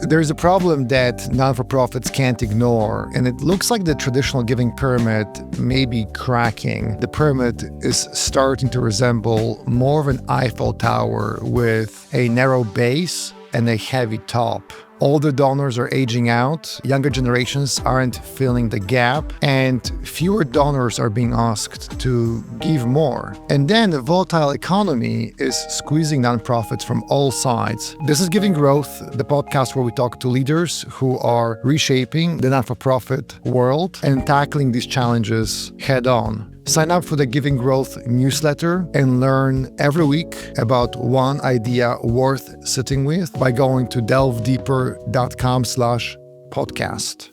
There's a problem that non-for-profits can't ignore, and it looks like the traditional giving pyramid may be cracking. The pyramid is starting to resemble more of an Eiffel Tower with a narrow base and a heavy top. Older donors are aging out, younger generations aren't filling the gap, and fewer donors are being asked to give more. And then the volatile economy is squeezing nonprofits from all sides. This is Giving Growth, the podcast where we talk to leaders who are reshaping the non-for-profit world and tackling these challenges head on. Sign up for the Giving Growth newsletter and learn every week about one idea worth sitting with by going to delvedeeper.com/podcast.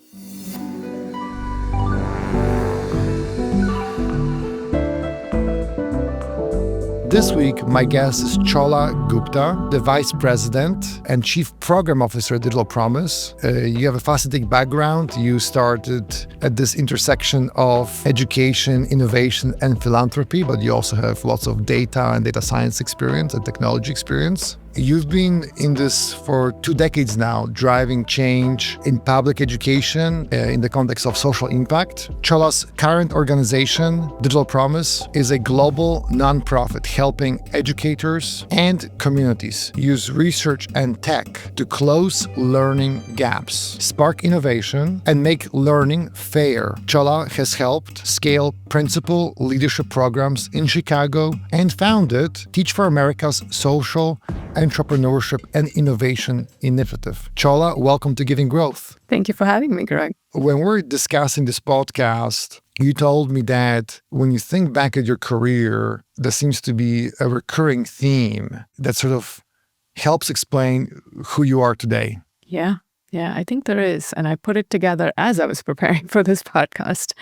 This week, my guest is Chaula Gupta, the Vice President and Chief Program Officer at Digital Promise. You have a fascinating background. You started at this intersection of education, innovation, and philanthropy, but you also have lots of data and data science experience and technology experience. You've been in this for 2 decades now, driving change in public education in the context of social impact. Chola's current organization, Digital Promise, is a global nonprofit helping educators and communities use research and tech to close learning gaps, spark innovation, and make learning fair. Chola has helped scale principal leadership programs in Chicago and founded Teach for America's social entrepreneurship and innovation initiative. Chola, welcome to Giving Growth. Thank you for having me, Greg. When we're discussing this podcast, you told me that when you think back at your career, there seems to be a recurring theme that sort of helps explain who you are today. Yeah, I think there is. And I put it together as I was preparing for this podcast.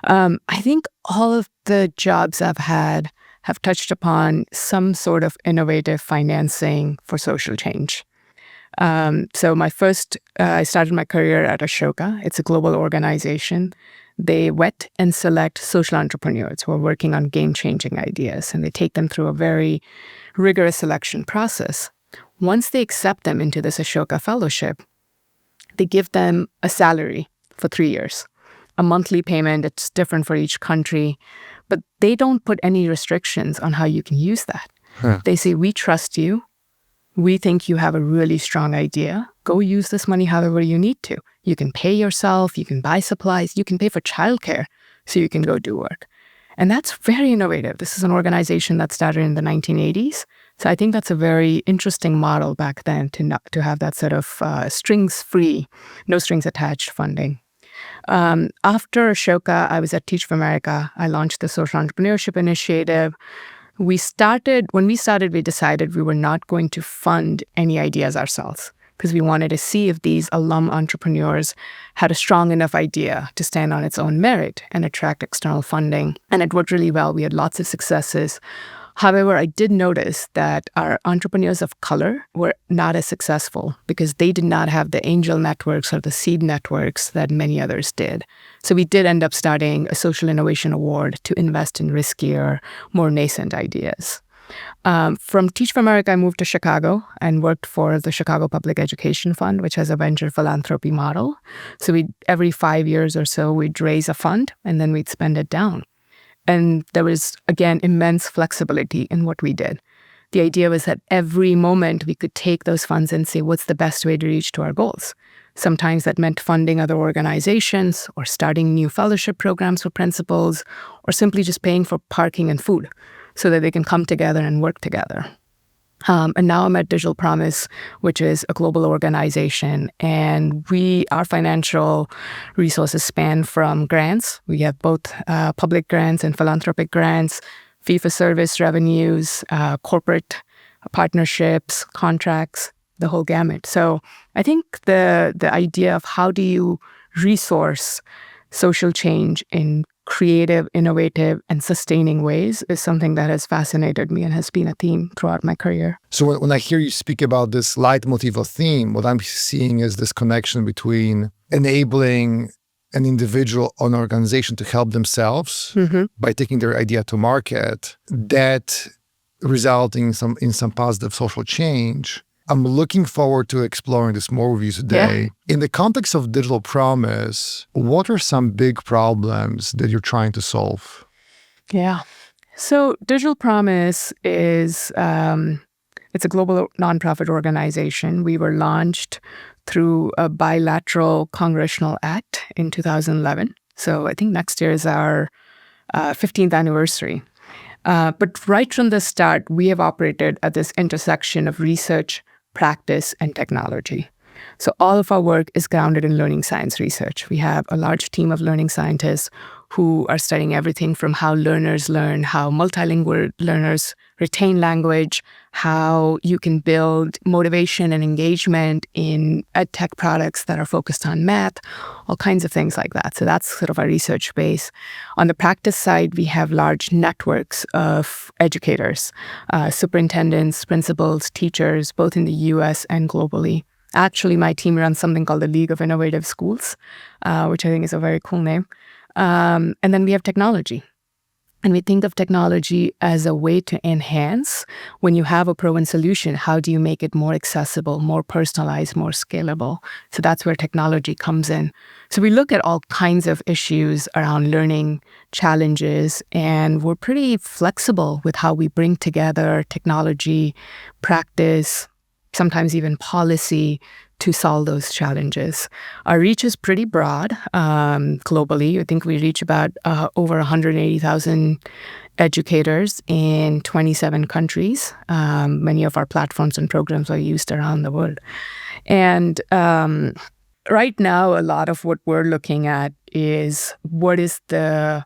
I think all of the jobs I've had have touched upon some sort of innovative financing for social change. So I started my career at Ashoka. It's a global organization. They vet and select social entrepreneurs who are working on game-changing ideas, and they take them through a very rigorous selection process. Once they accept them into this Ashoka fellowship, they give them a salary for 3 years, a monthly payment. It's different for each country, but they don't put any restrictions on how you can use that. They say, we trust you. We think you have a really strong idea. Go use this money however you need to. You can pay yourself, you can buy supplies, you can pay for childcare so you can go do work. And that's very innovative. This is an organization that started in the 1980s. So I think that's a very interesting model back then to have that sort of strings-free, no strings attached funding. After Ashoka, I was at Teach for America. I launched the Social Entrepreneurship Initiative. When we started, we decided we were not going to fund any ideas ourselves because we wanted to see if these alum entrepreneurs had a strong enough idea to stand on its own merit and attract external funding. And it worked really well. We had lots of successes. However, I did notice that our entrepreneurs of color were not as successful because they did not have the angel networks or the seed networks that many others did. So we did end up starting a Social Innovation Award to invest in riskier, more nascent ideas. From Teach for America, I moved to Chicago and worked for the Chicago Public Education Fund, which has a venture philanthropy model. So every 5 years or so, we'd raise a fund and then we'd spend it down. And there was, again, immense flexibility in what we did. The idea was that every moment we could take those funds and say, what's the best way to reach to our goals? Sometimes that meant funding other organizations or starting new fellowship programs for principals or simply just paying for parking and food so that they can come together and work together. And now I'm at Digital Promise, which is a global organization. And our financial resources span from grants. We have both public grants and philanthropic grants, fee-for-service revenues, corporate partnerships, contracts, the whole gamut. So I think the idea of how do you resource social change in creative, innovative, and sustaining ways is something that has fascinated me and has been a theme throughout my career. So when I hear you speak about this leitmotif or theme, what I'm seeing is this connection between enabling an individual or an organization to help themselves by taking their idea to market, that resulting in some positive social change, I'm looking forward to exploring this more with you today. Yeah. In the context of digital promise, what are some big problems that you're trying to solve? Yeah. So Digital Promise is it's a global nonprofit organization. We were launched through a bilateral congressional act in 2011. So I think next year is our 15th anniversary. But right from the start, we have operated at this intersection of research, practice, and technology. So all of our work is grounded in learning science research. We have a large team of learning scientists who are studying everything from how learners learn, how multilingual learners retain language, how you can build motivation and engagement in ed tech products that are focused on math, all kinds of things like that. So that's sort of our research base. On the practice side, we have large networks of educators, superintendents, principals, teachers, both in the US and globally. Actually, my team runs something called the League of Innovative Schools, which I think is a very cool name. And then we have technology. And we think of technology as a way to enhance. When you have a proven solution, how do you make it more accessible, more personalized, more scalable? So that's where technology comes in. So we look at all kinds of issues around learning challenges, and we're pretty flexible with how we bring together technology, practice, sometimes even policy to solve those challenges. Our reach is pretty broad globally. I think we reach about over 180,000 educators in 27 countries. Many of our platforms and programs are used around the world. And right now, a lot of what we're looking at is what is the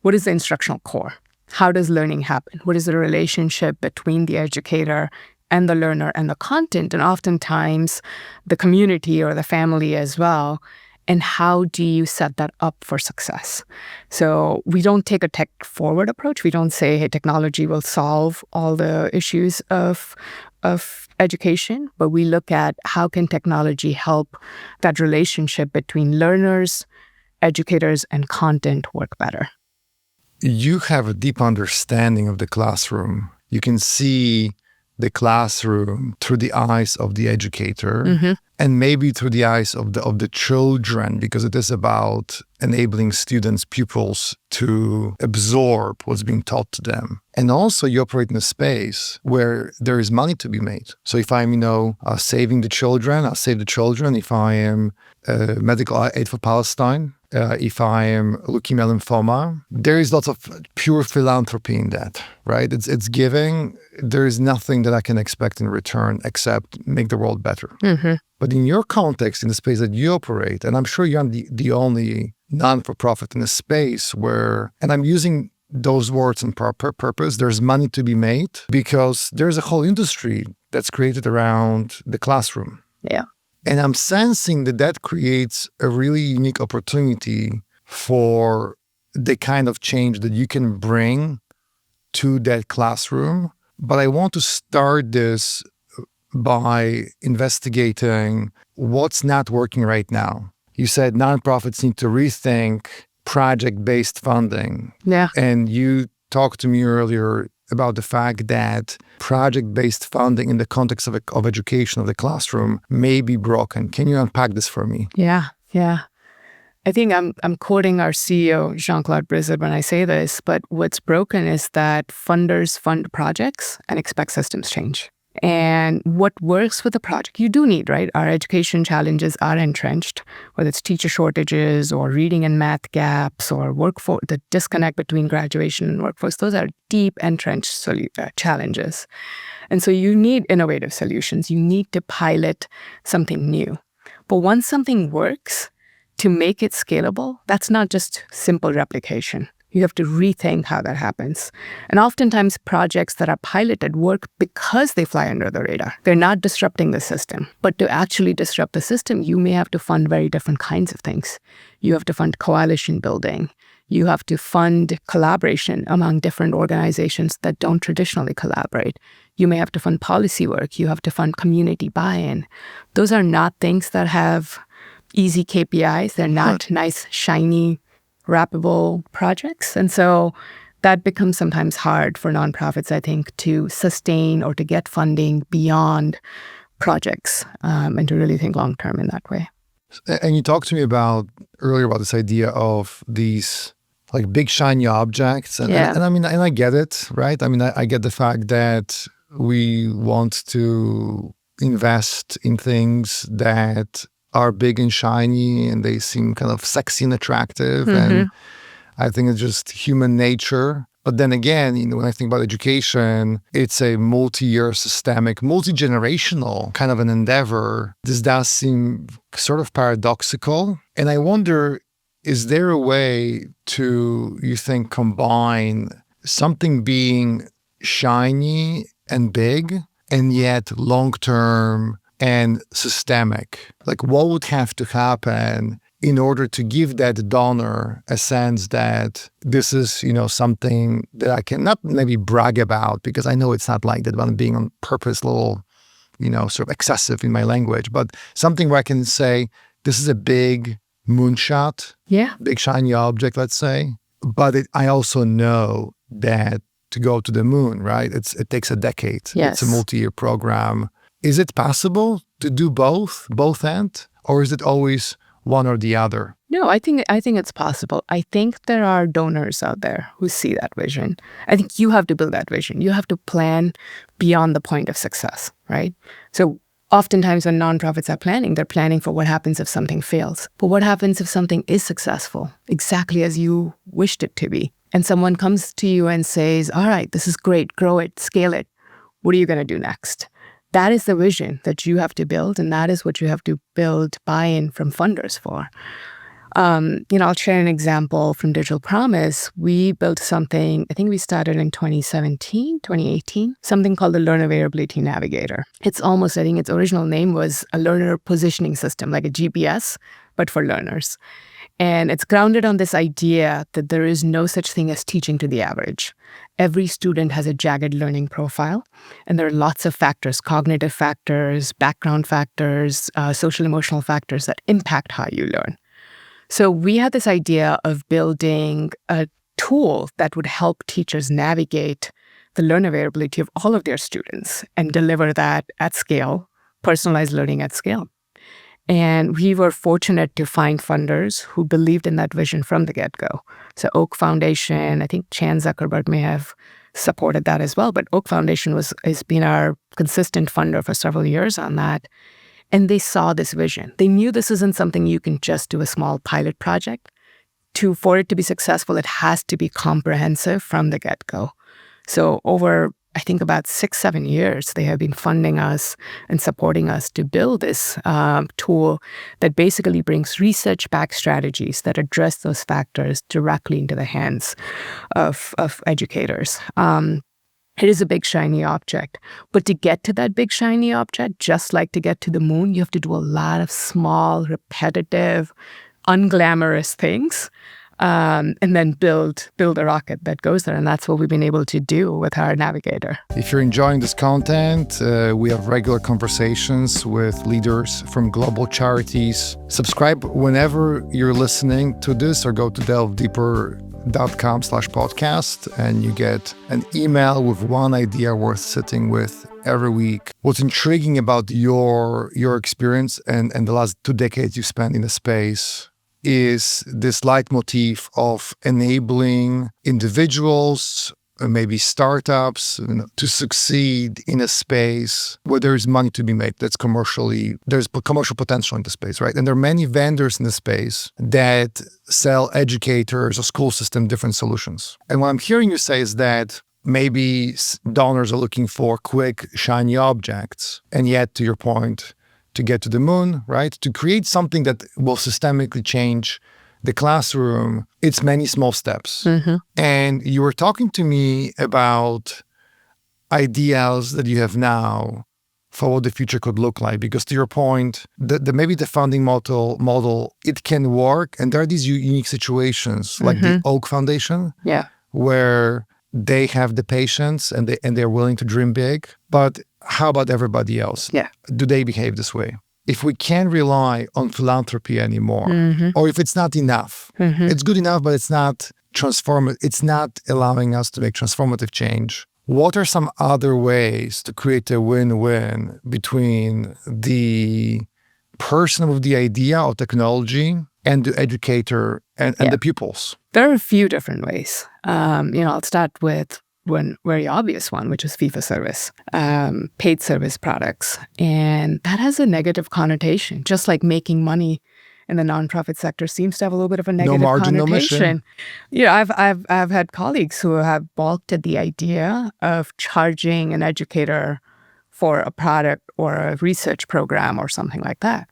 instructional core? How does learning happen? What is the relationship between the educator and the learner and the content, and oftentimes the community or the family as well? And how do you set that up for success? So we don't take a tech-forward approach. We don't say, hey, technology will solve all the issues of education, but we look at how can technology help that relationship between learners, educators, and content work better. You have a deep understanding of the classroom. You can see the classroom through the eyes of the educator, and maybe through the eyes of the children, because it is about enabling students, pupils to absorb what's being taught to them. And also you operate in a space where there is money to be made. So if I'm, saving the children, I'll save the children. If I am medical aid for Palestine, if I am leukemia lymphoma, there is lots of pure philanthropy in that, right? It's giving. There is nothing that I can expect in return except make the world better. But in your context, in the space that you operate, and I'm sure you're not the only non-for-profit in a space where, and I'm using those words on purpose, there's money to be made because there's a whole industry that's created around the classroom. Yeah. And I'm sensing that creates a really unique opportunity for the kind of change that you can bring to that classroom. But I want to start this by investigating what's not working right now. You said nonprofits need to rethink project-based funding. Yeah. And you talked to me earlier about the fact that project-based funding in the context of education of the classroom may be broken. Can you unpack this for me? Yeah. I think I'm quoting our CEO, Jean-Claude Brizard, when I say this, but what's broken is that funders fund projects and expect systems change. And what works with the project, you do need, right? Our education challenges are entrenched, whether it's teacher shortages or reading and math gaps or workforce, the disconnect between graduation and workforce. Those are deep entrenched challenges. And so you need innovative solutions. You need to pilot something new. But once something works, to make it scalable, that's not just simple replication. You have to rethink how that happens. And oftentimes projects that are piloted work because they fly under the radar. They're not disrupting the system. But to actually disrupt the system, you may have to fund very different kinds of things. You have to fund coalition building. You have to fund collaboration among different organizations that don't traditionally collaborate. You may have to fund policy work. You have to fund community buy-in. Those are not things that have easy KPIs. They're not nice, shiny, wrappable projects. And so that becomes sometimes hard for nonprofits, I think, to sustain or to get funding beyond projects and to really think long term in that way. And you talked to me earlier about this idea of these like big shiny objects. And I mean, and I get it, right? I mean, I get the fact that we want to invest in things that are big and shiny and they seem kind of sexy and attractive. And I think it's just human nature. But then again, when I think about education, it's a multi-year, systemic, multi-generational kind of an endeavor. This does seem sort of paradoxical. And I wonder, is there a way to, you think, combine something being shiny and big and yet long-term and systemic? Like, what would have to happen in order to give that donor a sense that this is, something that I can not maybe brag about, because I know it's not like that, but I'm being on purpose a little, sort of excessive in my language, but something where I can say, this is a big moonshot, big shiny object, let's say. But I also know that to go to the moon, right? It takes a decade. Yes. It's a multi-year program. Is it possible to do both ends, or is it always one or the other? No, I think it's possible. I think there are donors out there who see that vision. I think you have to build that vision. You have to plan beyond the point of success, right? So oftentimes when nonprofits are planning, they're planning for what happens if something fails. But what happens if something is successful, exactly as you wished it to be? And someone comes to you and says, all right, this is great, grow it, scale it. What are you going to do next? That is the vision that you have to build, and that is what you have to build buy-in from funders for. I'll share an example from Digital Promise. We built something, I think we started in 2018, something called the Learner Variability Navigator. It's almost, I think its original name was a learner positioning system, like a GPS, but for learners. And it's grounded on this idea that there is no such thing as teaching to the average. Every student has a jagged learning profile, and there are lots of factors, cognitive factors, background factors, social emotional factors that impact how you learn. So we had this idea of building a tool that would help teachers navigate the learner variability of all of their students and deliver that at scale, personalized learning at scale. And we were fortunate to find funders who believed in that vision from the get-go. So Oak Foundation, I think Chan Zuckerberg may have supported that as well, but Oak Foundation has been our consistent funder for several years on that. And they saw this vision. They knew this isn't something you can just do a small pilot project. For it to be successful, it has to be comprehensive from the get-go. So over, I think, about 6-7 years, they have been funding us and supporting us to build this tool that basically brings research-backed strategies that address those factors directly into the hands of educators. It is a big, shiny object. But to get to that big, shiny object, just like to get to the moon, you have to do a lot of small, repetitive, unglamorous things. And then build a rocket that goes there. And that's what we've been able to do with our navigator. If you're enjoying this content, we have regular conversations with leaders from global charities. Subscribe whenever you're listening to this, or go to delvedeeper.com/podcast, and you get an email with one idea worth sitting with every week. What's intriguing about your experience and the last 2 decades you spent in the space is this leitmotif of enabling individuals, maybe startups, to succeed in a space where there is money to be made. There's commercial potential in the space, right? And there are many vendors in the space that sell educators or school system different solutions. And what I'm hearing you say is that maybe donors are looking for quick, shiny objects, and yet, to your point, to get to the moon, right? To create something that will systemically change the classroom, it's many small steps. Mm-hmm. And you were talking to me about ideas that you have now for what the future could look like. Because to your point, maybe the funding model, it can work. And there are these unique situations like the Oak Foundation, where they have the patience and they're willing to dream big. But how about everybody else? Yeah. Do they behave this way? If we can't rely on philanthropy anymore, or if it's not enough, it's good enough, but it's not transformative. It's not allowing us to make transformative change. What are some other ways to create a win-win between the person with the idea of technology and the educator and the pupils? There are a few different ways. I'll start with one very obvious one, which is fee-for-service, paid service products. And that has a negative connotation, just like making money in the nonprofit sector seems to have a little bit of a negative margin, connotation. no mission. I've had colleagues who have balked at the idea of charging an educator for a product or a research program or something like that.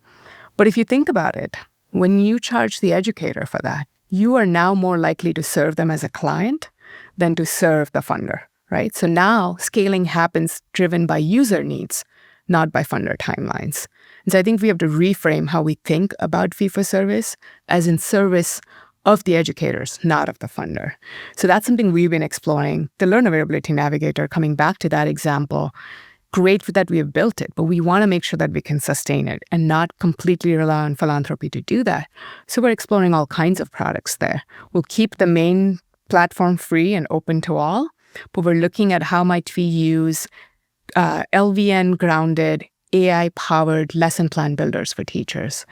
But if you think about it, when you charge the educator for that, you are now more likely to serve them as a client than to serve the funder, right? So now scaling happens driven by user needs, not by funder timelines. And so I think we have to reframe how we think about fee-for-service as in service of the educators, not of the funder. So that's something we've been exploring. The Learner Availability Navigator, coming back to that example, great that we have built it, but we want to make sure that we can sustain it and not completely rely on philanthropy to do that. So we're exploring all kinds of products there. We'll keep the main platform free and open to all, but we're looking at how might we use LVN-grounded, AI-powered lesson plan builders for teachers.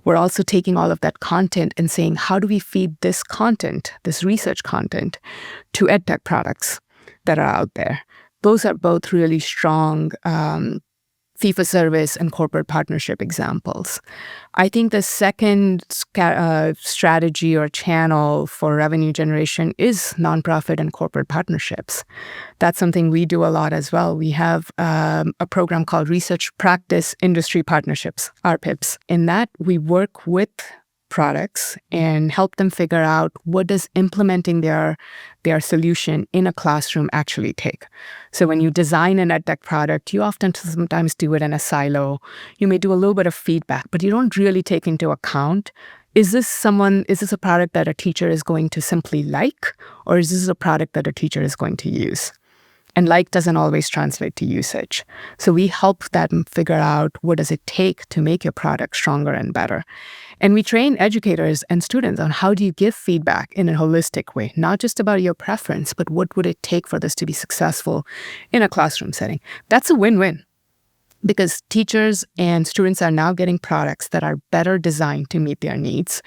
We're also taking all of that content and saying, how do we feed this content, this research content, to edtech products that are out there? Those are both really strong fee-for-service and corporate partnership examples. I think the second strategy or channel for revenue generation is nonprofit and corporate partnerships. That's something we do a lot as well. We have a program called Research Practice Industry Partnerships, RPIPs. In that, we work with products and help them figure out what does implementing their solution in a classroom actually take. So when you design an edtech product, you often sometimes do it in a silo. You may do a little bit of feedback, but you don't really take into account, is this a product that a teacher is going to simply like, or is this a product that a teacher is going to use? And like doesn't always translate to usage. So we help them figure out what does it take to make your product stronger and better. And we train educators and students on how do you give feedback in a holistic way, not just about your preference, but what would it take for this to be successful in a classroom setting. That's a win-win because teachers and students are now getting products that are better designed to meet their needs.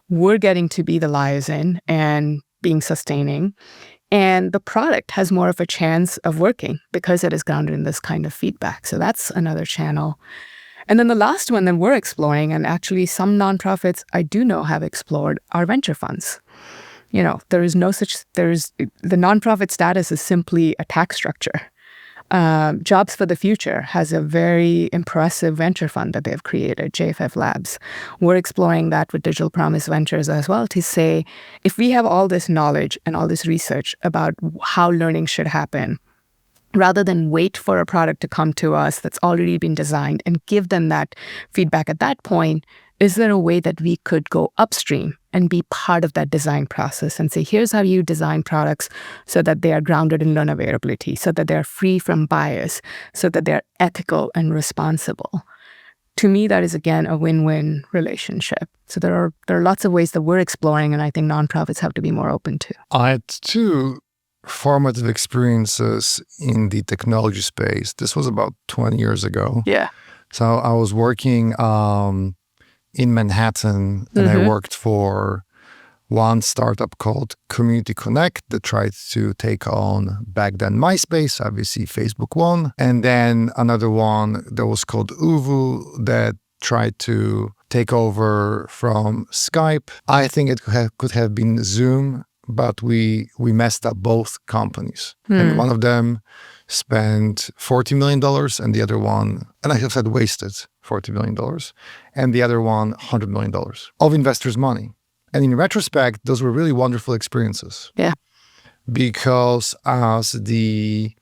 We're getting to be the liaison and being sustaining. And the product has more of a chance of working because it is grounded in this kind of feedback. So that's another channel. And then the last one that we're exploring, and actually some nonprofits I do know have explored, are venture funds. The nonprofit status is simply a tax structure. Jobs for the Future has a very impressive venture fund that they've created, JFF Labs. We're exploring that with Digital Promise Ventures as well to say, if we have all this knowledge and all this research about how learning should happen, rather than wait for a product to come to us that's already been designed and give them that feedback at that point, is there a way that we could go upstream and be part of that design process and say, here's how you design products so that they are grounded in learner availability, so that they're free from bias, so that they're ethical and responsible. To me, that is, again, a win-win relationship. So there are lots of ways that we're exploring, and I think nonprofits have to be more open to. I had two formative experiences in the technology space. This was about 20 years ago. Yeah. So I was working in Manhattan, and I worked for one startup called Community Connect that tried to take on, back then, MySpace. Obviously, Facebook won. And then another one that was called Uvu that tried to take over from Skype. I think it could have been Zoom, but we messed up both companies. And one of them spent $40 million and the other one, and I have said wasted $40 million, and the other one $100 million of investors' money. And in retrospect, those were really wonderful experiences. Yeah. Because as the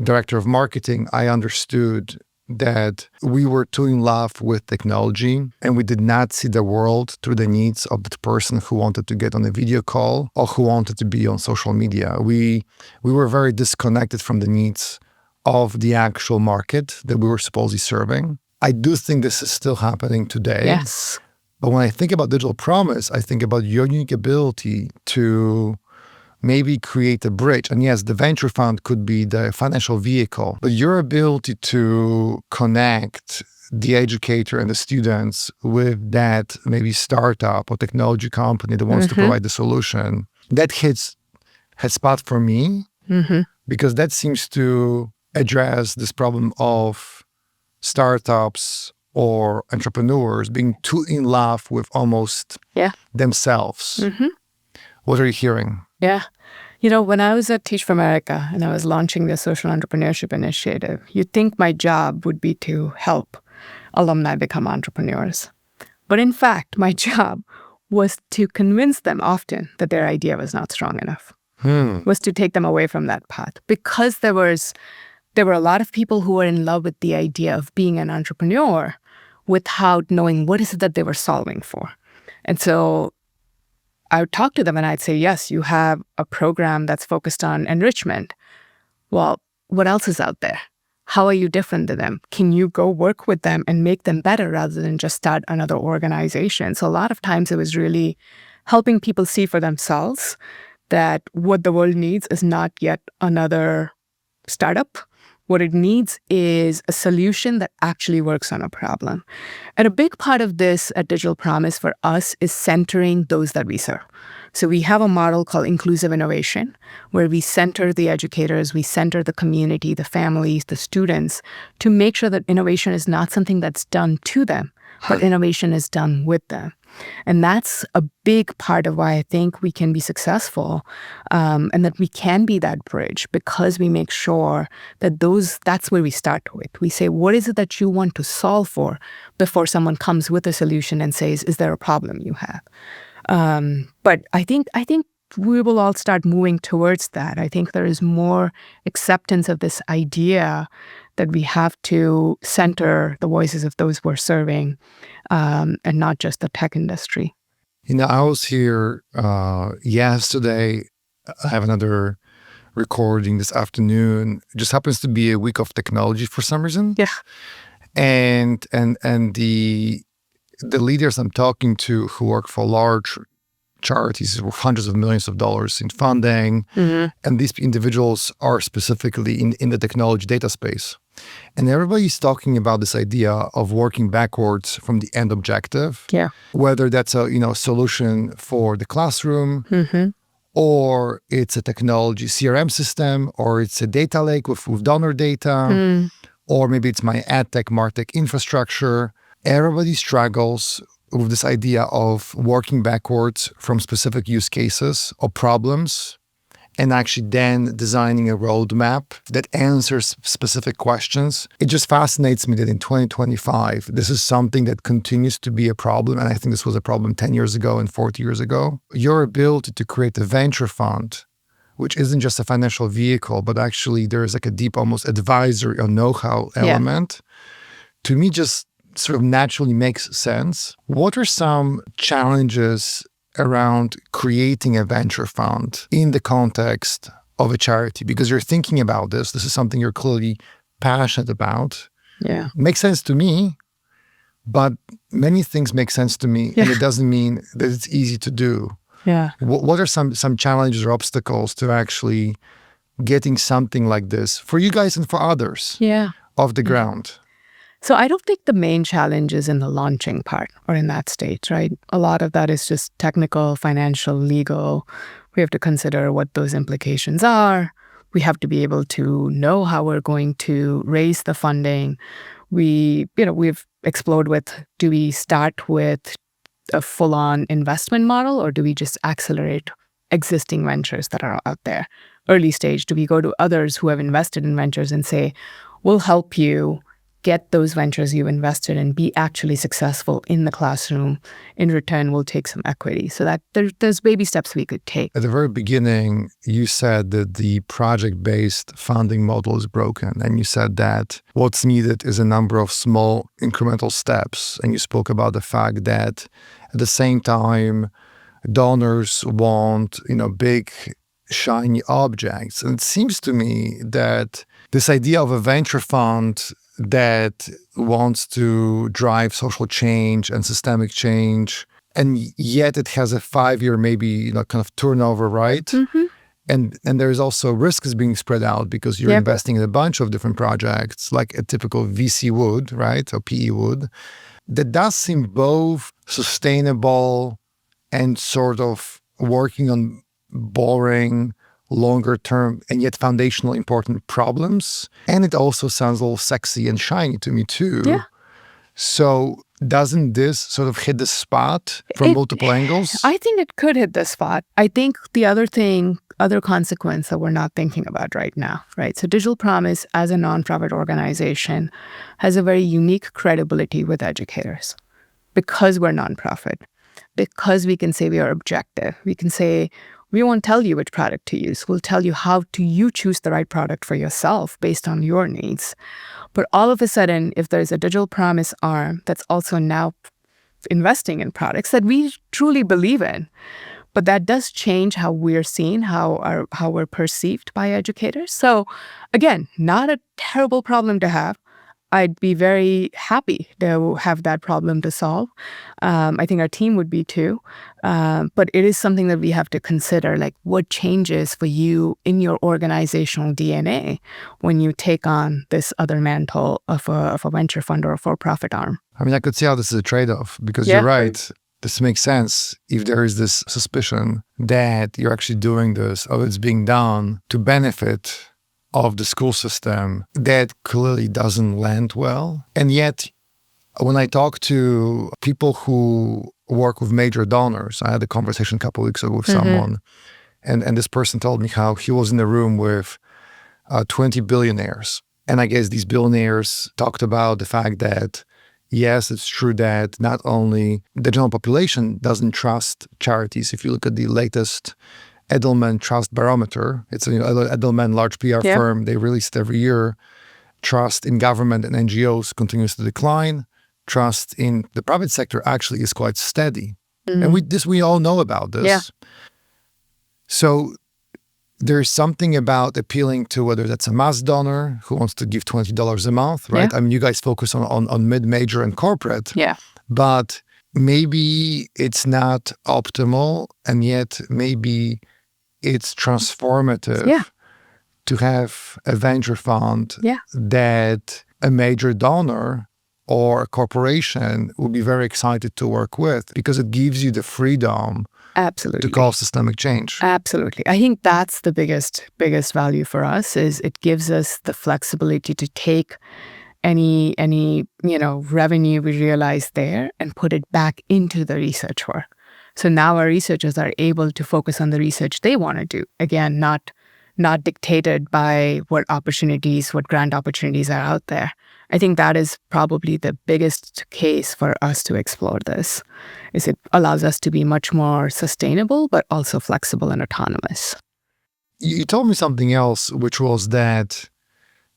director of marketing, I understood that we were too in love with technology and we did not see the world through the needs of the person who wanted to get on a video call or who wanted to be on social media. We were very disconnected from the needs of the actual market that we were supposedly serving. I do think this is still happening today. Yes. But when I think about Digital Promise, I think about your unique ability to maybe create a bridge. And yes, the venture fund could be the financial vehicle, but your ability to connect the educator and the students with that maybe startup or technology company that wants to provide the solution, that hits a spot for me, because that seems to address this problem of startups or entrepreneurs being too in love with almost themselves. What are you hearing? Yeah. When I was at Teach for America and I was launching the social entrepreneurship initiative, you'd think my job would be to help alumni become entrepreneurs. But in fact, my job was to convince them often that their idea was not strong enough, was to take them away from that path. Because there were a lot of people who were in love with the idea of being an entrepreneur without knowing what is it that they were solving for. And so I would talk to them and I'd say, yes, you have a program that's focused on enrichment. Well, what else is out there? How are you different than them? Can you go work with them and make them better rather than just start another organization? So a lot of times it was really helping people see for themselves that what the world needs is not yet another startup. What it needs is a solution that actually works on a problem. And a big part of this at Digital Promise for us is centering those that we serve. So we have a model called inclusive innovation, where we center the educators, we center the community, the families, the students, to make sure that innovation is not something that's done to them, but innovation is done with them. And that's a big part of why I think we can be successful, and that we can be that bridge, because we make sure that that's where we start with. We say, what is it that you want to solve for before someone comes with a solution and says, is there a problem you have? But I think we will all start moving towards that. I think there is more acceptance of this idea that we have to center the voices of those we're serving, and not just the tech industry. I was here yesterday. I have another recording this afternoon. It just happens to be a week of technology for some reason. Yeah. And the leaders I'm talking to who work for large charities with hundreds of millions of dollars in funding, and these individuals are specifically in the technology data space. And everybody's talking about this idea of working backwards from the end objective, whether that's a solution for the classroom, or it's a technology CRM system, or it's a data lake with donor data, or maybe it's my ad tech, martech infrastructure. Everybody struggles with this idea of working backwards from specific use cases or problems, and actually then designing a roadmap that answers specific questions. It just fascinates me that in 2025, this is something that continues to be a problem. And I think this was a problem 10 years ago and 40 years ago. Your ability to create a venture fund, which isn't just a financial vehicle, but actually there is like a deep almost advisory or know-how element, to me just sort of naturally makes sense. What are some challenges around creating a venture fund in the context of a charity? Because you're thinking about this. This is something you're clearly passionate about. Yeah. Makes sense to me, but many things make sense to me, and it doesn't mean that it's easy to do. Yeah. What are some challenges or obstacles to actually getting something like this for you guys and for others off the ground? So I don't think the main challenge is in the launching part or in that stage, right? A lot of that is just technical, financial, legal. We have to consider what those implications are. We have to be able to know how we're going to raise the funding. We've explored with, do we start with a full-on investment model, or do we just accelerate existing ventures that are out there? Early stage, do we go to others who have invested in ventures and say, we'll help you get those ventures you invested in be actually successful in the classroom. In return, we'll take some equity. So that there's baby steps we could take. At the very beginning, you said that the project-based funding model is broken. And you said that what's needed is a number of small incremental steps. And you spoke about the fact that at the same time, donors want, big, shiny objects. And it seems to me that this idea of a venture fund that wants to drive social change and systemic change, and yet it has a 5-year maybe kind of turnover, right? And there's also risk is being spread out because you're investing in a bunch of different projects, like a typical VC would, right? Or PE would. That does seem both sustainable and sort of working on boring, longer term, and yet foundational important problems. And it also sounds a little sexy and shiny to me too. Yeah. So doesn't this sort of hit the spot from multiple angles? I think it could hit the spot. I think the other consequence that we're not thinking about right now, right? So Digital Promise as a nonprofit organization has a very unique credibility with educators because we're nonprofit, because we can say we are objective. We can say, we won't tell you which product to use. We'll tell you how to you choose the right product for yourself based on your needs. But all of a sudden, if there's a Digital Promise arm that's also now investing in products that we truly believe in, but that does change how we're seen, how we're perceived by educators. So again, not a terrible problem to have. I'd be very happy to have that problem to solve. I think our team would be too. But it is something that we have to consider, like what changes for you in your organizational DNA when you take on this other mantle of a venture fund or a for-profit arm. I mean, I could see how this is a trade-off because you're right. This makes sense if there is this suspicion that you're actually doing this or it's being done to benefit of the school system. That clearly doesn't land well. And yet, when I talk to people who work with major donors, I had a conversation a couple of weeks ago with someone, and this person told me how he was in a room with 20 billionaires. And I guess these billionaires talked about the fact that, yes, it's true that not only the general population doesn't trust charities. If you look at the latest Edelman Trust Barometer, it's an Edelman large PR firm, they release it every year. Trust in government and NGOs continues to decline. Trust in the private sector actually is quite steady. And we all know about this. Yeah. So there's something about appealing to whether that's a mass donor who wants to give $20 a month, right? Yeah. I mean, you guys focus on mid-major and corporate. Yeah. But maybe it's not optimal, and yet maybe it's transformative to have a venture fund that a major donor or a corporation would be very excited to work with because it gives you the freedom to cause systemic change. Absolutely. I think that's the biggest value for us is it gives us the flexibility to take any revenue we realize there and put it back into the research work. So now our researchers are able to focus on the research they want to do. Again, not dictated by what grant opportunities are out there. I think that is probably the biggest case for us to explore this, is it allows us to be much more sustainable, but also flexible and autonomous. You told me something else, which was that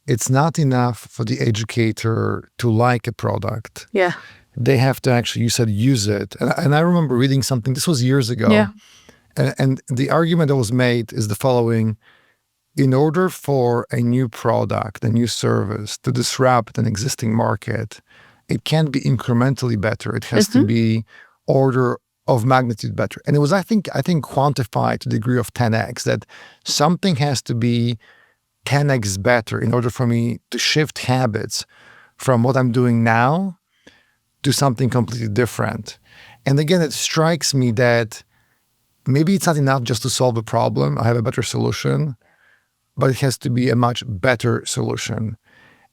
it's not enough for the educator to like a product. Yeah. They have to actually, you said, use it. And I remember reading something, this was years ago. Yeah. And the argument that was made is the following. In order for a new product, a new service to disrupt an existing market, it can't be incrementally better. It has to be order of magnitude better. And it was, I think, quantified to the degree of 10x, that something has to be 10x better in order for me to shift habits from what I'm doing now to something completely different. And again, it strikes me that maybe it's not enough just to solve a problem. I have a better solution, but it has to be a much better solution.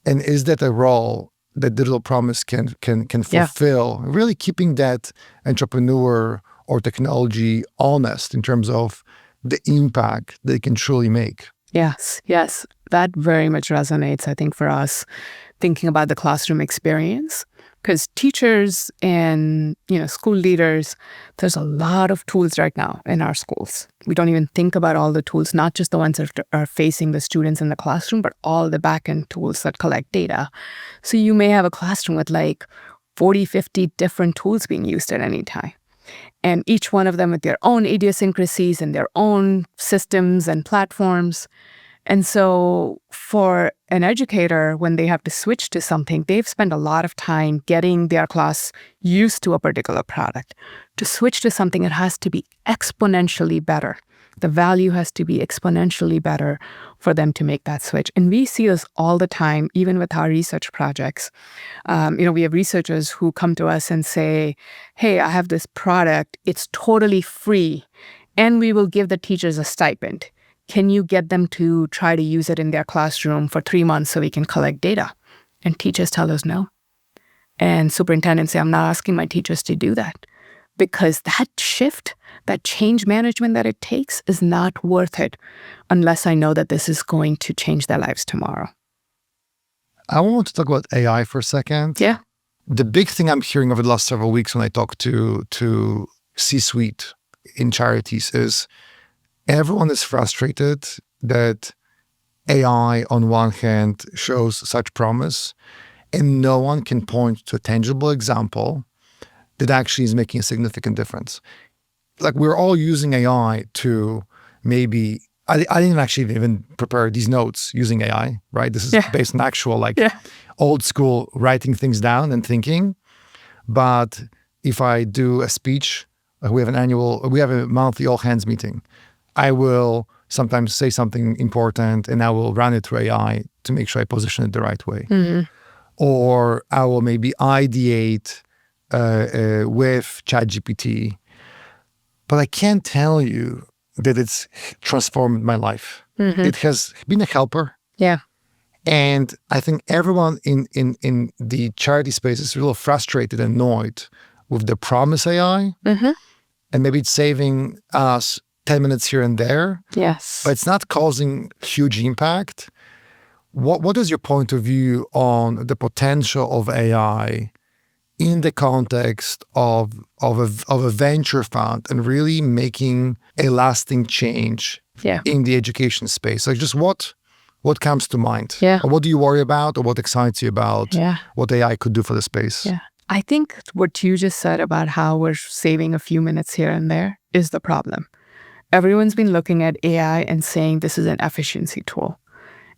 And is that a role that Digital Promise can fulfill? Really keeping that entrepreneur or technology honest in terms of the impact they can truly make. Yes. That very much resonates, I think, for us, thinking about the classroom experience. Because teachers and school leaders, there's a lot of tools right now in our schools. We don't even think about all the tools, not just the ones that are facing the students in the classroom, but all the back-end tools that collect data. So you may have a classroom with like 40, 50 different tools being used at any time. And each one of them with their own idiosyncrasies and their own systems and platforms. And so for an educator, when they have to switch to something, they've spent a lot of time getting their class used to a particular product. To switch to something, it has to be exponentially better. The value has to be exponentially better for them to make that switch. And we see this all the time, even with our research projects. We have researchers who come to us and say, hey, I have this product. It's totally free, and we will give the teachers a stipend. Can you get them to try to use it in their classroom for 3 months so we can collect data? And teachers tell us no. And superintendents say, I'm not asking my teachers to do that, because that shift, that change management that it takes is not worth it unless I know that this is going to change their lives tomorrow. I want to talk about AI for a second. Yeah. The big thing I'm hearing over the last several weeks when I talk to C-suite in charities is everyone is frustrated that AI on one hand shows such promise, and no one can point to a tangible example that actually is making a significant difference. Like, we're all using AI to maybe, I didn't actually even prepare these notes using AI, right? This is based on actual old school writing things down and thinking. But if I do a speech, we have a monthly all hands meeting. I will sometimes say something important and I will run it through AI to make sure I position it the right way. Mm-hmm. Or I will maybe ideate with ChatGPT. But I can't tell you that it's transformed my life. Mm-hmm. It has been a helper. Yeah. And I think everyone in the charity space is a little frustrated and annoyed with the promise AI. Mm-hmm. And maybe it's saving us 10 minutes here and there. Yes. But it's not causing huge impact. What is your point of view on the potential of AI in the context of a venture fund and really making a lasting change in the education space? Like, just what comes to mind? Yeah. Or what do you worry about, or what excites you about what AI could do for the space? Yeah. I think what you just said about how we're saving a few minutes here and there is the problem. Everyone's been looking at AI and saying this is an efficiency tool.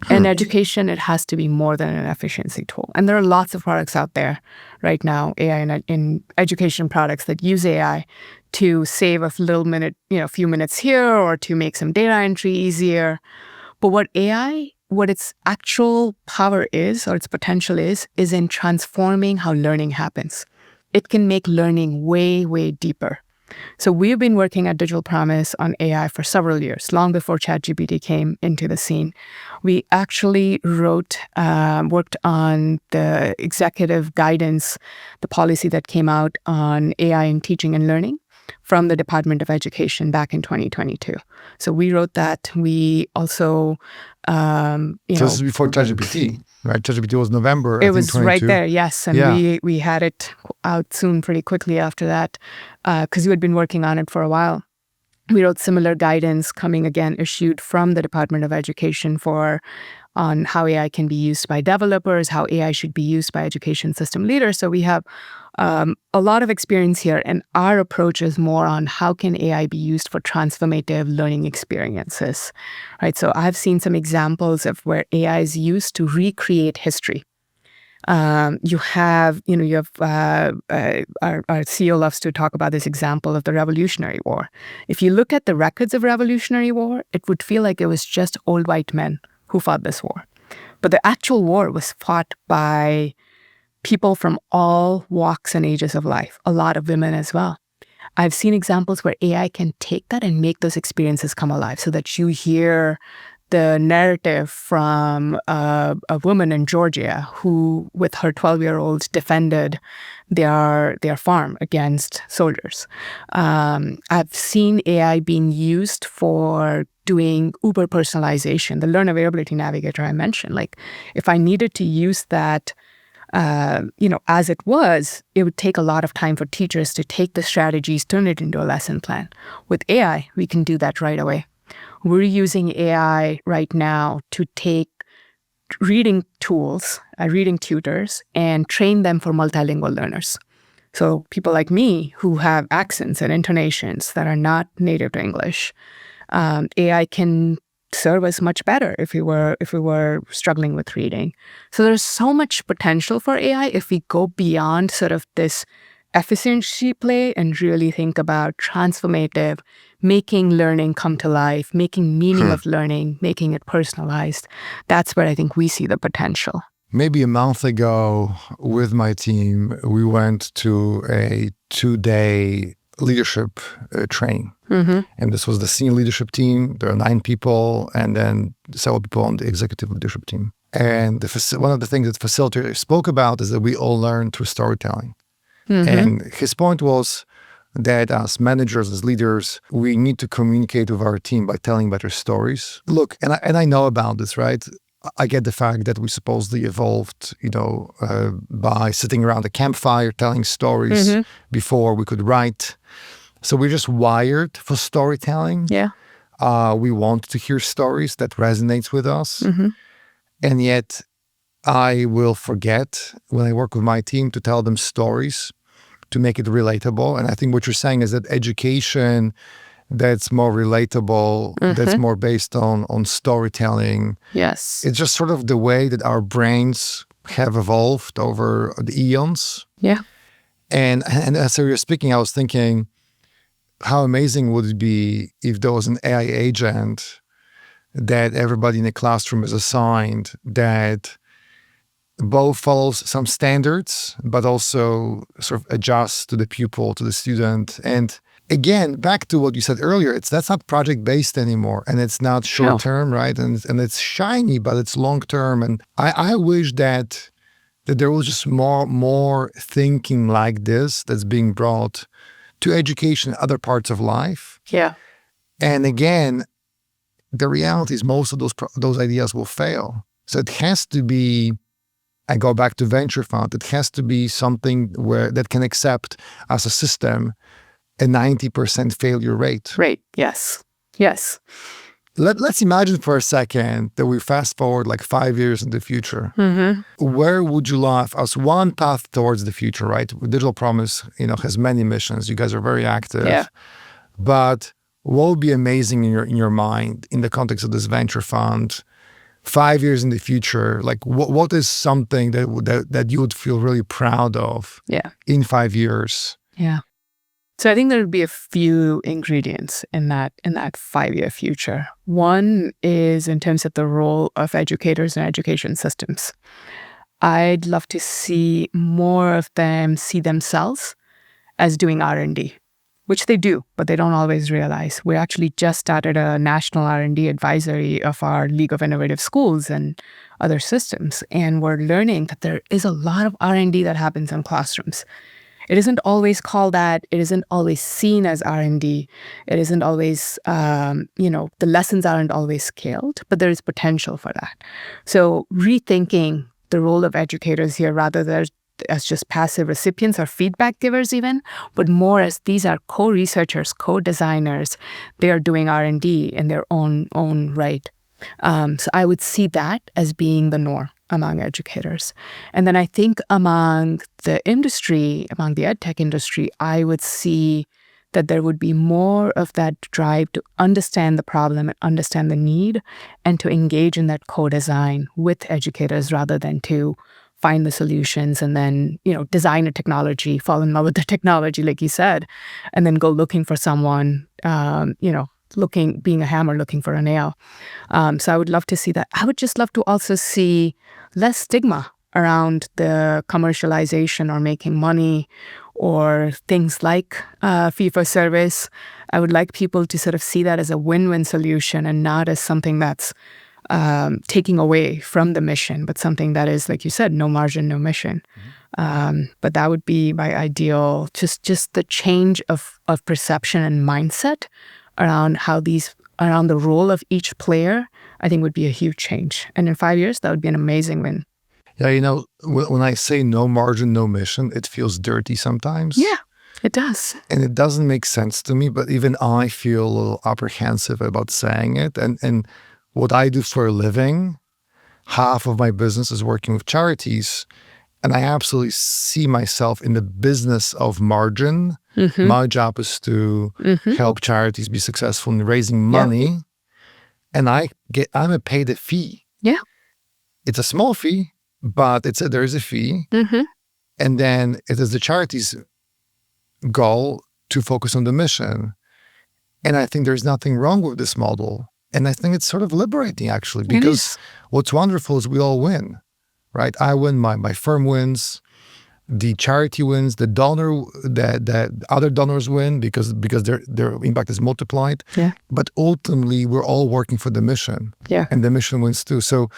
In education, it has to be more than an efficiency tool. And there are lots of products out there right now, AI in education products that use AI to save a few minutes here, or to make some data entry easier. But what its actual power is, or its potential is in transforming how learning happens. It can make learning way, way deeper. So we've been working at Digital Promise on AI for several years, long before ChatGPT came into the scene. We actually worked on the executive guidance, the policy that came out on AI in teaching and learning from the Department of Education back in 2022. So we wrote that. We also, So this is before ChatGPT, right? ChatGPT was November, It was 22. right there, yes. And we had it out soon, pretty quickly after that, because we had been working on it for a while. We wrote similar guidance issued from the Department of Education on how AI can be used by developers, how AI should be used by education system leaders. So we have a lot of experience here, and our approach is more on how can AI be used for transformative learning experiences, right? So I've seen some examples of where AI is used to recreate history. Our CEO loves to talk about this example of the Revolutionary War. If you look at the records of Revolutionary War, it would feel like it was just old white men who fought this war. But the actual war was fought by people from all walks and ages of life, a lot of women as well. I've seen examples where AI can take that and make those experiences come alive, so that you hear the narrative from a woman in Georgia who, with her 12-year-old, defended their farm against soldiers. I've seen AI being used for doing Uber personalization, the Learner Availability Navigator I mentioned. Like, if I needed to use that, as it would take a lot of time for teachers to take the strategies, turn it into a lesson plan. With AI, we can do that right away. We're using AI right now to take reading tools, reading tutors, and train them for multilingual learners. So people like me who have accents and intonations that are not native to English, AI can serve us much better if we were struggling with reading. So there's so much potential for AI if we go beyond sort of this efficiency play and really think about transformative, making learning come to life, making meaning of learning, making it personalized. That's where I think we see the potential. Maybe a month ago with my team, we went to a 2-day leadership training. And this was the senior leadership team. There are 9 people and then several people on the executive leadership team. And one of the things that the facilitator spoke about is that we all learn through storytelling. And his point was that as managers, as leaders, we need to communicate with our team by telling better stories. Look, and I know about this, right? I get the fact that we supposedly evolved, by sitting around a campfire telling stories before we could write. So we're just wired for storytelling. Yeah. We want to hear stories that resonates with us. And yet I will forget when I work with my team to tell them stories to make it relatable. And I think what you're saying is that education that's more relatable, that's more based on storytelling. Yes. It's just sort of the way that our brains have evolved over the eons. Yeah. And as you were speaking, I was thinking, how amazing would it be if there was an AI agent that everybody in the classroom is assigned that both follows some standards, but also sort of adjusts to the pupil, to the student. And again, back to what you said earlier, that's not project-based anymore, and it's not short-term, right? And it's shiny, but it's long-term. And I wish that there was just more thinking like this that's being brought to education and other parts of life. Yeah. And again, the reality is most of those ideas will fail. So it has to be, I go back to venture fund, it has to be something that can accept as a system a 90% failure rate. Right. Yes. Yes. Let's imagine for a second that we fast forward like 5 years in the future. Where would you love as one path towards the future, right? Digital Promise, has many missions. You guys are very active. Yeah. But what would be amazing in your mind in the context of this venture fund? 5 years in the future, like what is something that you would feel really proud of? Yeah. In 5 years? Yeah. So I think there would be a few ingredients in that 5-year future. One is in terms of the role of educators and education systems. I'd love to see more of them see themselves as doing R&D, which they do, but they don't always realize. We actually just started a national R&D advisory of our League of Innovative Schools and other systems, and we're learning that there is a lot of R&D that happens in classrooms. It isn't always called that. It isn't always seen as R&D. It isn't always, the lessons aren't always scaled, but there is potential for that. So rethinking the role of educators here rather than as just passive recipients or feedback givers even, but more as these are co-researchers, co-designers. They are doing R&D in their own right. So I would see that as being the norm among educators. And then I think among the industry, among the edtech industry, I would see that there would be more of that drive to understand the problem and understand the need and to engage in that co-design with educators rather than to find the solutions and then, design a technology, fall in love with the technology, like you said, and then go looking for someone, being a hammer, looking for a nail. So I would love to see that. I would just love to also see less stigma around the commercialization or making money or things like fee for service. I would like people to sort of see that as a win-win solution and not as something that's taking away from the mission, but something that is, like you said, no margin, no mission. But that would be my ideal, just the change of perception and mindset around around the role of each player, I think would be a huge change. And in 5 years, that would be an amazing win. Yeah, when I say no margin, no mission, it feels dirty sometimes. Yeah, it does. And it doesn't make sense to me, but even I feel a little apprehensive about saying it. And what I do for a living, half of my business is working with charities. And I absolutely see myself in the business of margin. My job is to help charities be successful in raising money. and I'm paid a fee. Yeah. It's a small fee, but there is a fee. Mm-hmm. And then it is the charity's goal to focus on the mission. And I think there's nothing wrong with this model. And I think it's sort of liberating, actually, because what's wonderful is we all win, right? I win, my firm wins, the charity wins, the other donors win because their impact is multiplied. Yeah. But ultimately, we're all working for the mission. Yeah. And the mission wins too. So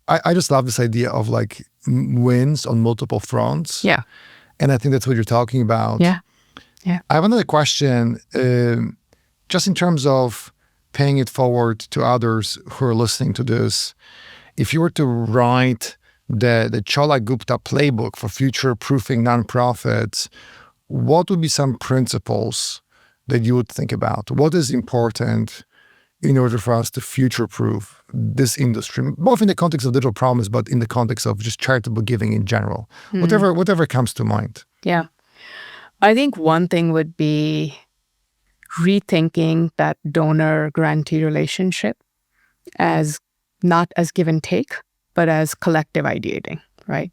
I just love this idea of like wins on multiple fronts. Yeah. And I think that's what you're talking about. Yeah. Yeah. I have another question, just in terms of paying it forward to others who are listening to this. If you were to write the Chaula Gupta playbook for future-proofing nonprofits, what would be some principles that you would think about? What is important in order for us to future-proof this industry, both in the context of Digital Promise, but in the context of just charitable giving in general? Whatever comes to mind. Yeah. I think one thing would be rethinking that donor-grantee relationship as not as give and take, but as collective ideating, right?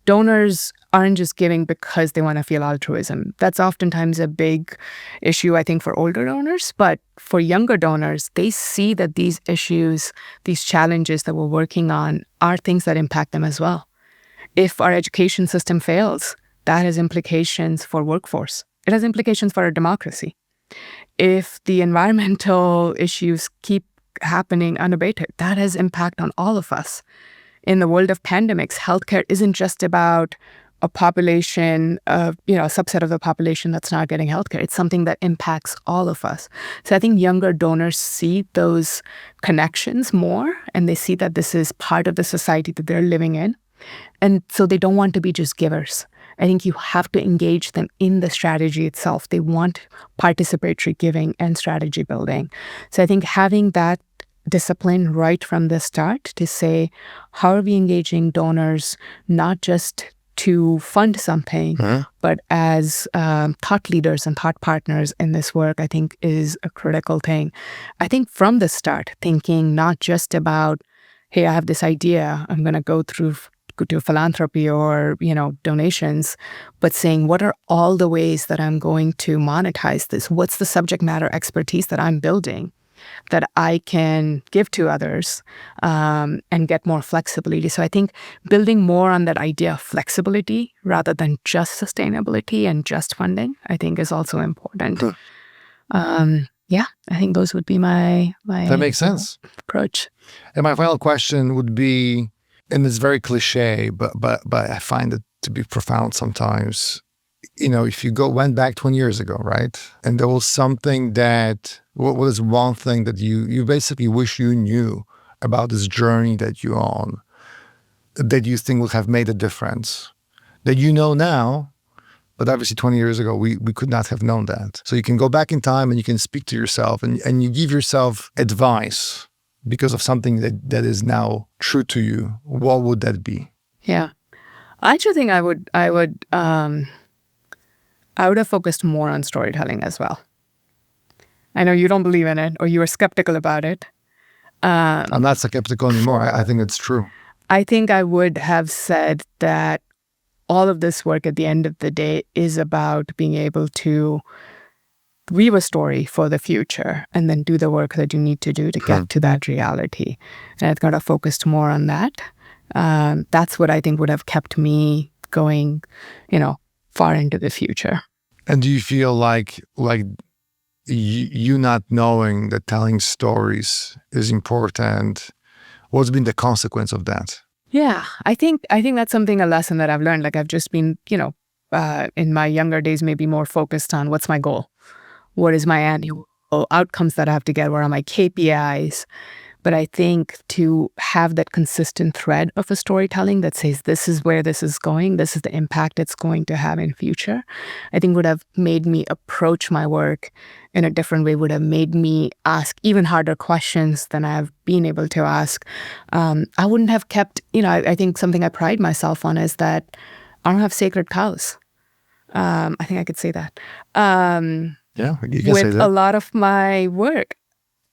Donors aren't just giving because they want to feel altruism. That's oftentimes a big issue, I think, for older donors. But for younger donors, they see that these issues, these challenges that we're working on are things that impact them as well. If our education system fails, that has implications for workforce. It has implications for our democracy. If the environmental issues keep happening unabated, that has impact on all of us. In the world of pandemics, healthcare isn't just about a population of, a subset of the population that's not getting healthcare. It's something that impacts all of us. So I think younger donors see those connections more, and they see that this is part of the society that they're living in. And so they don't want to be just givers. I think you have to engage them in the strategy itself. They want participatory giving and strategy building. So I think having that discipline right from the start to say, how are we engaging donors, not just to fund something, but as thought leaders and thought partners in this work, I think is a critical thing. I think from the start, thinking not just about, hey, I have this idea, I'm going to go to philanthropy or, donations, but saying, what are all the ways that I'm going to monetize this? What's the subject matter expertise that I'm building that I can give to others and get more flexibility? So I think building more on that idea of flexibility rather than just sustainability and just funding, I think is also important. Yeah, I think those would be my that makes sense approach. And my final question would be, and it's very cliche, but I find it to be profound sometimes. If you went back 20 years ago, right? And there was something what is one thing that you basically wish you knew about this journey that you're on, that you think would have made a difference, that you know now, but obviously 20 years ago, we could not have known that. So you can go back in time and you can speak to yourself and you give yourself advice because of something that is now true to you. What would that be? Yeah. I actually think I would have focused more on storytelling as well. I know you don't believe in it or you are skeptical about it. I'm not skeptical anymore. I think it's true. I think I would have said that all of this work at the end of the day is about being able to weave a story for the future and then do the work that you need to do to get to that reality. And I've got to focus more on that. That's what I think would have kept me going, far into the future. And do you feel like you not knowing that telling stories is important? What's been the consequence of that? Yeah, I think that's a lesson that I've learned. Like I've just been, in my younger days, maybe more focused on what's my goal? What is my annual outcomes that I have to get? What are my KPIs? But I think to have that consistent thread of a storytelling that says, this is where this is going, this is the impact it's going to have in future, I think would have made me approach my work in a different way, would have made me ask even harder questions than I've been able to ask. I wouldn't have kept, I think something I pride myself on is that I don't have sacred cows. I think I could say that. Yeah, you can with say that. a lot of my work.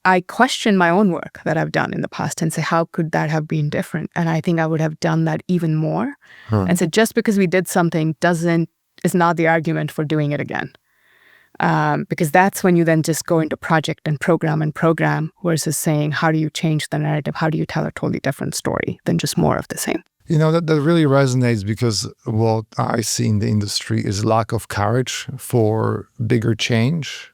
I question my own work that I've done in the past and say, how could that have been different? And I think I would have done that even more. And so just because we did something is not the argument for doing it again. Because that's when you then just go into project and program versus saying, how do you change the narrative? How do you tell a totally different story than just more of the same? That really resonates because what I see in the industry is lack of courage for bigger change.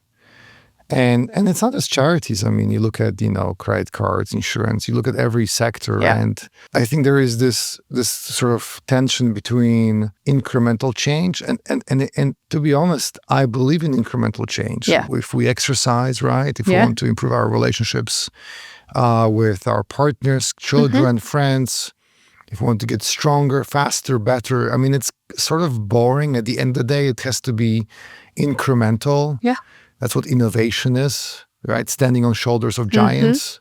And it's not just charities. I mean, you look at, credit cards, insurance, you look at every sector. Yeah. And I think there is this sort of tension between incremental change and to be honest, I believe in incremental change. Yeah. If we exercise, right? If we want to improve our relationships with our partners, children, friends, if we want to get stronger, faster, better. I mean, it's sort of boring. At the end of the day, it has to be incremental. Yeah. That's what innovation is, right? Standing on shoulders of giants.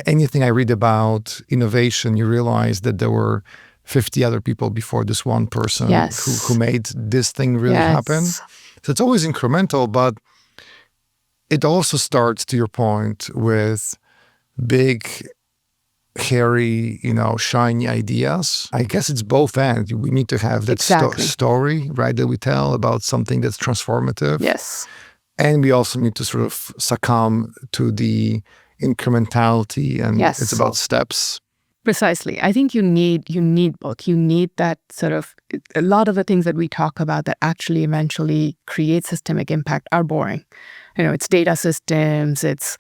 Anything I read about innovation, you realize that there were 50 other people before this one person who made this thing really happen. So it's always incremental, but it also starts, to your point, with big, hairy, shiny ideas. I guess it's both ends. We need to have that story, right, that we tell about something that's transformative. Yes. And we also need to sort of succumb to the incrementality, and it's about steps. Precisely. I think you need both. You need that sort of, a lot of the things that we talk about that actually eventually create systemic impact are boring. It's data systems, it's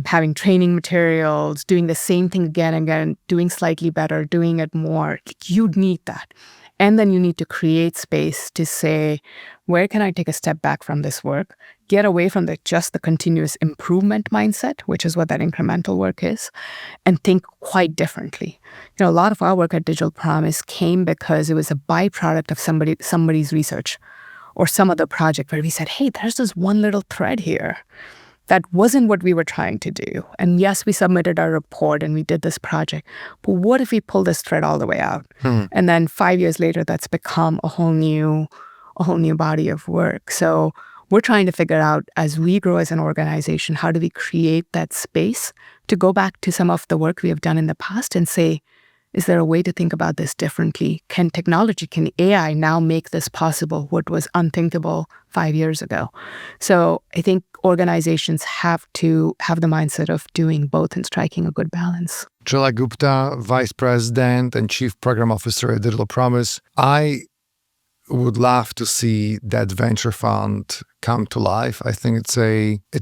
having training materials, doing the same thing again and again, doing slightly better, doing it more. You need that. And then you need to create space to say, where can I take a step back from this work, get away from just the continuous improvement mindset, which is what that incremental work is, and think quite differently. A lot of our work at Digital Promise came because it was a byproduct of somebody's research or some other project where we said, hey, there's this one little thread here that wasn't what we were trying to do. And yes, we submitted our report and we did this project, but what if we pull this thread all the way out? And then 5 years later, that's become a whole new body of work. So we're trying to figure out, as we grow as an organization, how do we create that space to go back to some of the work we have done in the past and say, is there a way to think about this differently? Can AI now make this possible, what was unthinkable 5 years ago? So I think organizations have to have the mindset of doing both and striking a good balance. Chaula Gupta, Vice President and Chief Program Officer at Digital Promise. I would love to see that venture fund come to life. I think it's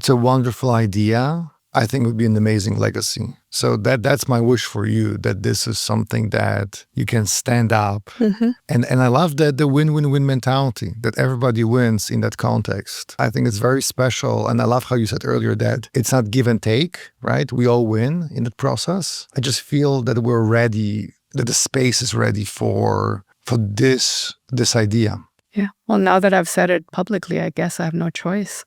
a wonderful idea. I think it would be an amazing legacy. So that's my wish for you, that this is something that you can stand up. And I love the win-win-win mentality, that everybody wins in that context. I think it's very special. And I love how you said earlier that it's not give and take, right? We all win in the process. I just feel that we're ready, that the space is ready for this idea. Yeah. Well, now that I've said it publicly, I guess I have no choice.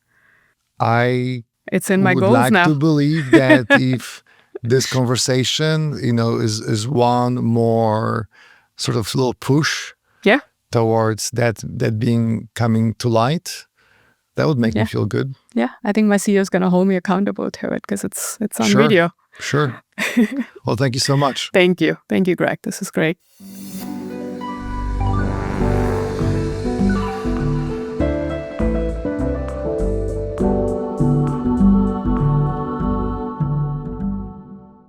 It's in my goals now. I would like to believe that if this conversation, is one more sort of little push towards that coming to light, that would make me feel good. Yeah, I think my CEO is going to hold me accountable to it because it's on video. Sure. Well, thank you so much. Thank you, Greg. This is great.